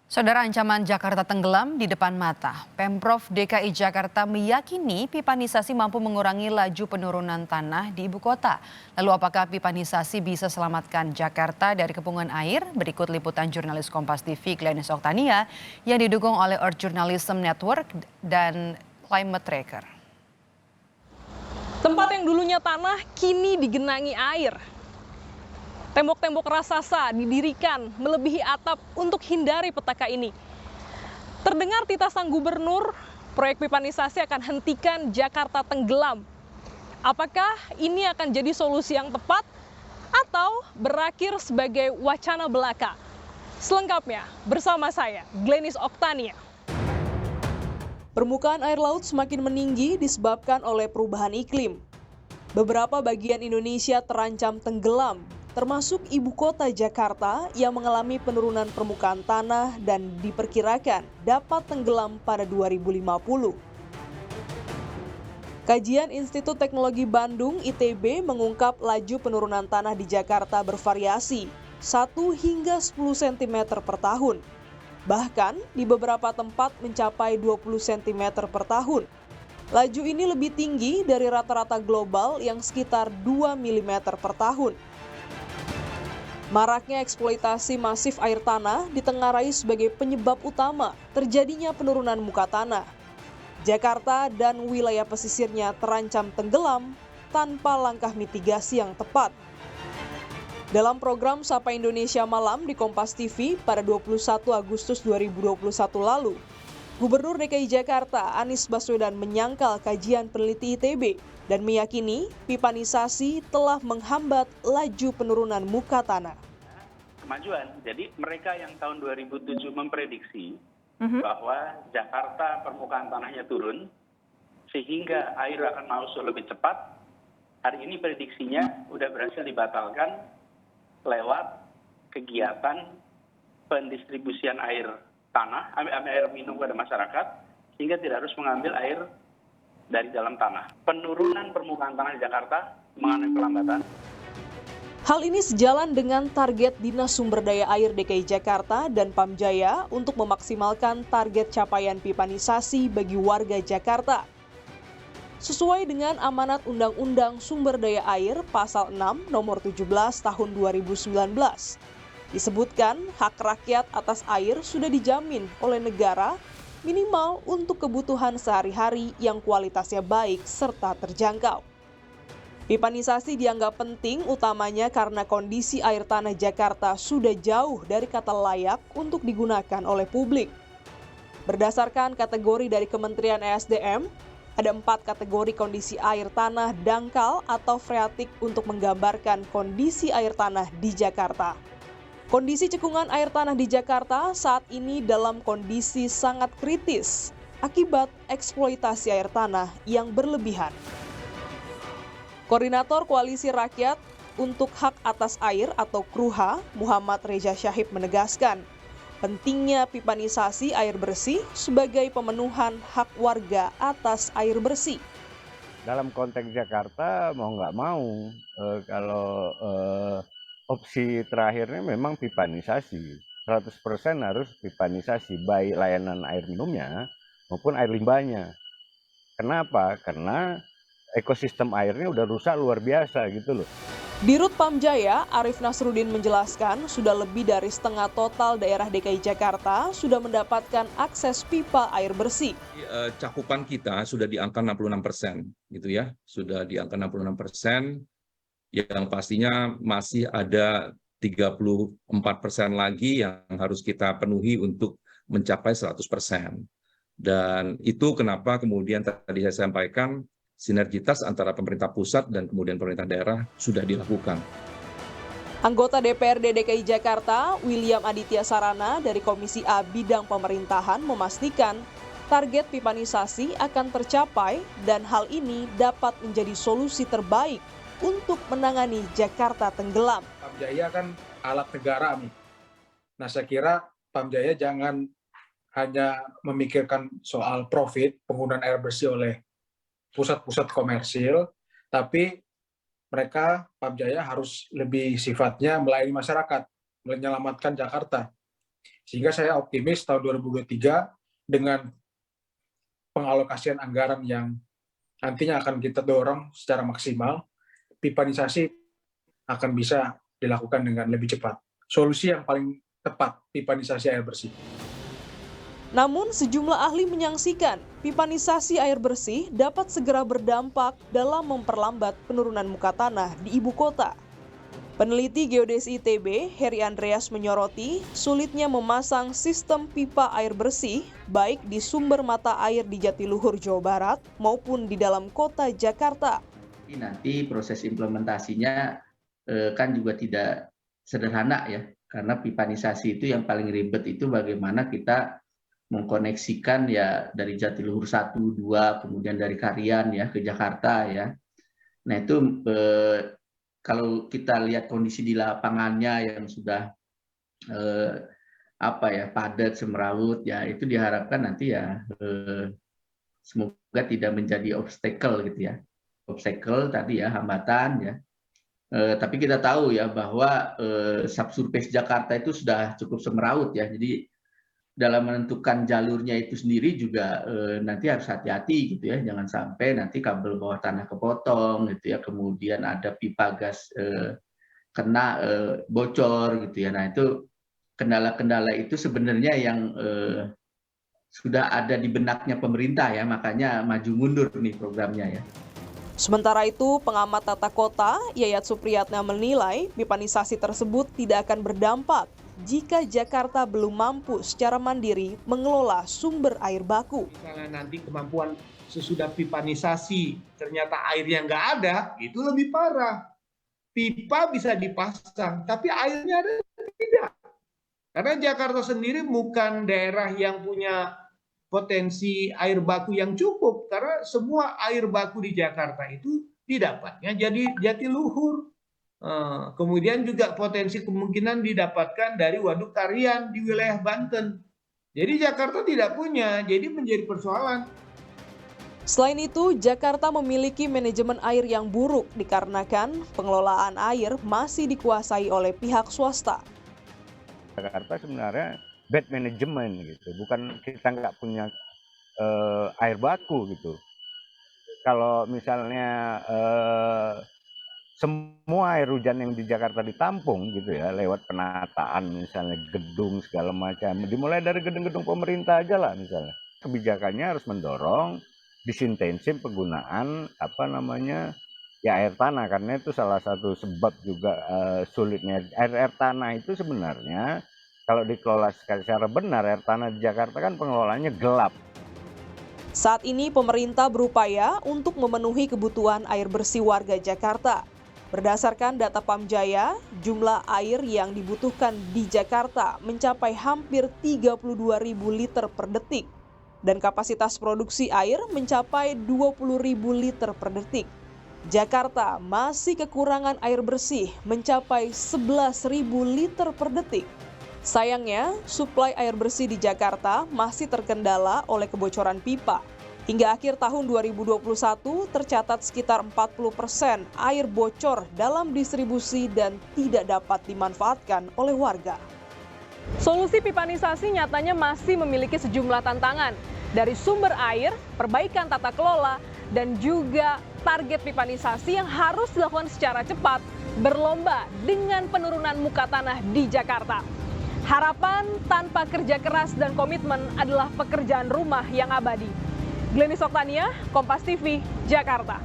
Saudara, ancaman Jakarta tenggelam di depan mata. Pemprov DKI Jakarta meyakini pipanisasi mampu mengurangi laju penurunan tanah di ibu kota. Lalu apakah pipanisasi bisa selamatkan Jakarta dari kepungan air? Berikut liputan jurnalis Kompas TV Glenis Oktania yang didukung oleh Earth Journalism Network dan Climate Tracker. Tempat yang dulunya tanah kini digenangi air. Tembok-tembok raksasa didirikan melebihi atap untuk hindari petaka ini. Terdengar titah sang gubernur, proyek pipanisasi akan hentikan Jakarta tenggelam. Apakah ini akan jadi solusi yang tepat atau berakhir sebagai wacana belaka? Selengkapnya bersama saya, Glenis Oktania. Permukaan air laut semakin meninggi disebabkan oleh perubahan iklim. Beberapa bagian Indonesia terancam tenggelam, termasuk ibu kota Jakarta yang mengalami penurunan permukaan tanah dan diperkirakan dapat tenggelam pada 2050. Kajian Institut Teknologi Bandung (ITB) mengungkap laju penurunan tanah di Jakarta bervariasi 1 hingga 10 cm per tahun. Bahkan di beberapa tempat mencapai 20 cm per tahun. Laju ini lebih tinggi dari rata-rata global yang sekitar 2 mm per tahun. Maraknya eksploitasi masif air tanah ditengarai sebagai penyebab utama terjadinya penurunan muka tanah. Jakarta dan wilayah pesisirnya terancam tenggelam tanpa langkah mitigasi yang tepat. Dalam program Sapa Indonesia Malam di Kompas TV pada 21 Agustus 2021 lalu, Gubernur DKI Jakarta Anies Baswedan menyangkal kajian peneliti ITB dan meyakini pipanisasi telah menghambat laju penurunan muka tanah. Kemajuan, jadi mereka yang tahun 2007 memprediksi bahwa Jakarta permukaan tanahnya turun sehingga air akan masuk lebih cepat, hari ini prediksinya sudah berhasil dibatalkan lewat kegiatan pendistribusian air tanah, air minum kepada masyarakat, sehingga tidak harus mengambil air dari dalam tanah. Penurunan permukaan tanah di Jakarta mengalami pelambatan. Hal ini sejalan dengan target Dinas Sumber Daya Air DKI Jakarta dan Pamjaya untuk memaksimalkan target capaian pipanisasi bagi warga Jakarta. Sesuai dengan amanat Undang-Undang Sumber Daya Air Pasal 6 Nomor 17 Tahun 2019. Disebutkan hak rakyat atas air sudah dijamin oleh negara minimal untuk kebutuhan sehari-hari yang kualitasnya baik serta terjangkau. Pipanisasi dianggap penting utamanya karena kondisi air tanah Jakarta sudah jauh dari kata layak untuk digunakan oleh publik. Berdasarkan kategori dari Kementerian ESDM, ada 4 kategori kondisi air tanah dangkal atau freatik untuk menggambarkan kondisi air tanah di Jakarta. Kondisi cekungan air tanah di Jakarta saat ini dalam kondisi sangat kritis akibat eksploitasi air tanah yang berlebihan. Koordinator Koalisi Rakyat untuk Hak Atas Air atau KRUHA, Muhammad Reza Syahib menegaskan, pentingnya pipanisasi air bersih sebagai pemenuhan hak warga atas air bersih. Dalam konteks Jakarta mau nggak mau, kalau opsi terakhirnya memang pipanisasi. 100% harus pipanisasi, baik layanan air minumnya maupun air limbahnya. Kenapa? Karena ekosistem airnya udah rusak luar biasa gitu loh. Dirut Pamjaya, Arif Nasruddin menjelaskan sudah lebih dari setengah total daerah DKI Jakarta sudah mendapatkan akses pipa air bersih. Cakupan kita sudah di angka 66%, gitu ya, sudah di angka 66%, yang pastinya masih ada 34% lagi yang harus kita penuhi untuk mencapai 100%. Dan itu kenapa kemudian tadi saya sampaikan, sinergitas antara pemerintah pusat dan kemudian pemerintah daerah sudah dilakukan. Anggota DPRD DKI Jakarta, William Aditya Sarana dari Komisi A Bidang Pemerintahan memastikan target pipanisasi akan tercapai dan hal ini dapat menjadi solusi terbaik untuk menangani Jakarta tenggelam. Pamjaya kan alat negara nih. Nah, saya kira Pamjaya jangan hanya memikirkan soal profit penggunaan air bersih oleh pusat-pusat komersil, tapi mereka Pamjaya harus lebih sifatnya melayani masyarakat, menyelamatkan Jakarta. Sehingga saya optimis tahun 2023 dengan pengalokasian anggaran yang nantinya akan kita dorong secara maksimal, pipanisasi akan bisa dilakukan dengan lebih cepat. Solusi yang paling tepat, pipanisasi air bersih. Namun, sejumlah ahli menyaksikan pipanisasi air bersih dapat segera berdampak dalam memperlambat penurunan muka tanah di ibu kota. Peneliti Geodesi ITB, Heri Andreas menyoroti sulitnya memasang sistem pipa air bersih baik di sumber mata air di Jatiluhur, Jawa Barat maupun di dalam kota Jakarta. Nanti proses implementasinya kan juga tidak sederhana ya, karena pipanisasi itu yang paling ribet itu bagaimana kita mengkoneksikan ya dari Jatiluhur 1, 2, kemudian dari Karian ya ke Jakarta ya. Nah itu kalau kita lihat kondisi di lapangannya yang sudah padat semrawut ya, itu diharapkan nanti ya semoga tidak menjadi obstacle gitu ya. Obstacle tadi ya, hambatan ya. Tapi kita tahu ya bahwa subsurface Jakarta itu sudah cukup semrawut ya. Jadi dalam menentukan jalurnya itu sendiri juga nanti harus hati-hati gitu ya, jangan sampai nanti kabel bawah tanah kepotong gitu ya, kemudian ada pipa gas kena bocor gitu ya. Nah itu kendala-kendala itu sebenarnya yang sudah ada di benaknya pemerintah ya, makanya maju mundur nih programnya ya. Sementara itu, pengamat tata kota Yayat Supriyatna menilai pipanisasi tersebut tidak akan berdampak jika Jakarta belum mampu secara mandiri mengelola sumber air baku. Misalnya nanti kemampuan sesudah pipanisasi ternyata airnya nggak ada, itu lebih parah. Pipa bisa dipasang, tapi airnya ada tidak. Karena Jakarta sendiri bukan daerah yang punya potensi air baku yang cukup, karena semua air baku di Jakarta itu didapatnya jadi Jatiluhur. Kemudian juga potensi kemungkinan didapatkan dari Waduk Karian di wilayah Banten. Jadi Jakarta tidak punya, jadi menjadi persoalan. Selain itu, Jakarta memiliki manajemen air yang buruk dikarenakan pengelolaan air masih dikuasai oleh pihak swasta. Jakarta sebenarnya bad management gitu, bukan kita nggak punya air baku gitu. Kalau misalnya semua air hujan yang di Jakarta ditampung gitu ya, lewat penataan misalnya gedung segala macam, dimulai dari gedung-gedung pemerintah aja lah misalnya. Kebijakannya harus mendorong disintensif penggunaan air tanah, karena itu salah satu sebab juga sulitnya air tanah itu sebenarnya. Kalau dikelola secara benar, air tanah di Jakarta kan pengelolaannya gelap. Saat ini pemerintah berupaya untuk memenuhi kebutuhan air bersih warga Jakarta. Berdasarkan data Pamjaya, jumlah air yang dibutuhkan di Jakarta mencapai hampir 32.000 liter per detik. Dan kapasitas produksi air mencapai 20.000 liter per detik. Jakarta masih kekurangan air bersih mencapai 11.000 liter per detik. Sayangnya, suplai air bersih di Jakarta masih terkendala oleh kebocoran pipa. Hingga akhir tahun 2021, tercatat sekitar 40% air bocor dalam distribusi dan tidak dapat dimanfaatkan oleh warga. Solusi pipanisasi nyatanya masih memiliki sejumlah tantangan, dari sumber air, perbaikan tata kelola, dan juga target pipanisasi yang harus dilakukan secara cepat, berlomba dengan penurunan muka tanah di Jakarta. Harapan tanpa kerja keras dan komitmen adalah pekerjaan rumah yang abadi. Glenis Oktania, Kompas TV, Jakarta.